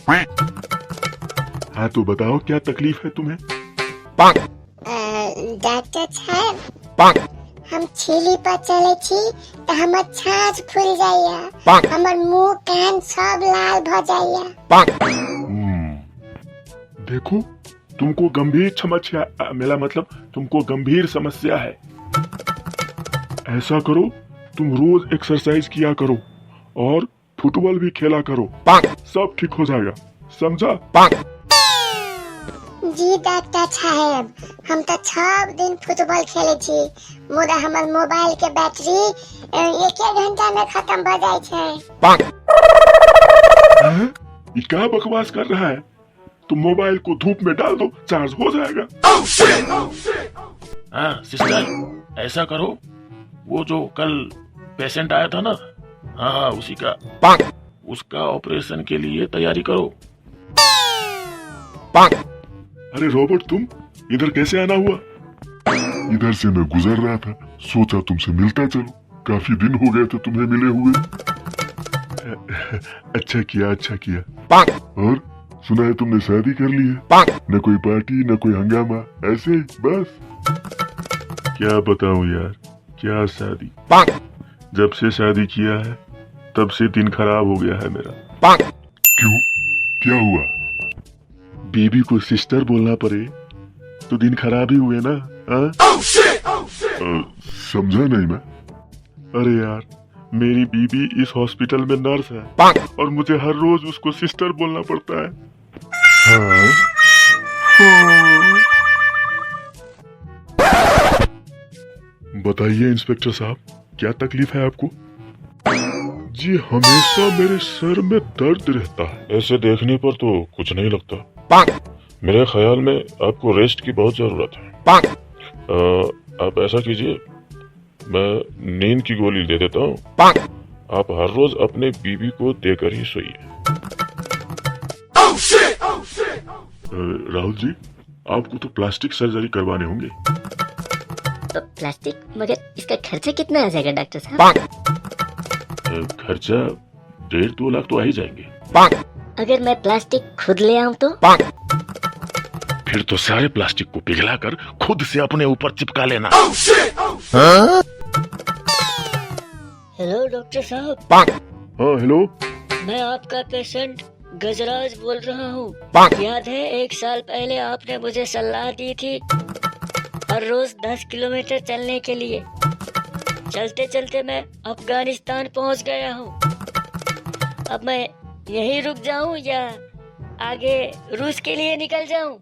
हाँ तो बताओ क्या तकलीफ है तुम्हें? डॉक्टर साहब, हम छिली पर चले छी तो हमर छाछ फूल जाइया, हमर मुंह कान सब लाल भ जाइया। देखो तुमको गंभीर समस्या मिला, मतलब तुमको गंभीर समस्या है। ऐसा करो, तुम रोज एक्सरसाइज किया करो और फुटबॉल भी खेला करो, सब ठीक हो जाएगा, समझा? जी डॉक्टर साहब, हम तो 6 दिन फुटबॉल खेले छी, मुदा हमर मोबाइल के बैटरी 1 घंटा में खत्म भ जाय छै। ये क्या बकवास कर रहा है? तुम मोबाइल को धूप में डाल दो, चार्ज हो जाएगा। हाँ सिस्टर, ऐसा करो, वो जो कल पेशेंट आया था ना, हाँ उसी का, उसका ऑपरेशन के लिए तैयारी करो। अरे रॉबर्ट, तुम इधर कैसे आना हुआ? इधर से मैं गुजर रहा था, सोचा तुमसे मिलता चलो, काफी दिन हो गए थे तुम्हें मिले हुए। अच्छा किया, अच्छा किया। और सुना है तुमने शादी कर ली है? न कोई पार्टी न कोई हंगामा, ऐसे ही बस। क्या बताऊं यार, क्या शादी। जब से शादी किया है तब से दिन खराब हो गया है मेरा। क्यों, क्या हुआ? बीबी को सिस्टर बोलना पड़े तो दिन खराब ही हुए ना। समझा नहीं मैं। अरे यार, मेरी बीबी इस हॉस्पिटल में नर्स है और मुझे हर रोज उसको सिस्टर बोलना पड़ता है। हाँ? बताइए इंस्पेक्टर साहब, क्या तकलीफ है आपको? जी हमेशा मेरे सर में दर्द रहता है। ऐसे देखने पर तो कुछ नहीं लगता। मेरे ख्याल में आपको रेस्ट की बहुत जरूरत है। आप ऐसा कीजिए, मैं नींद की गोली दे देता हूँ, आप हर रोज अपने बीबी को देकर ही सोइए। राहुल जी, आपको तो प्लास्टिक सर्जरी करवाने होंगे। तो प्लास्टिक, मगर इसका खर्चा कितना आ जाएगा डॉक्टर साहब? खर्चा 1.5-2 लाख तो आ ही जाएंगे। अगर मैं प्लास्टिक खुद ले आऊं तो? फिर तो सारे प्लास्टिक को पिघलाकर खुद से अपने ऊपर चिपका लेना। हेलो डॉक्टर साहब। हाँ हेलो। मैं आपका पेशेंट गजराज बोल रहा हूँ। याद है 1 साल पहले आपने मुझे सलाह दी थी हर रोज 10 किलोमीटर चलने के लिए। चलते चलते मैं अफगानिस्तान पहुँच गया हूँ। अब मैं यहीं रुक जाऊँ या आगे रूस के लिए निकल जाऊँ?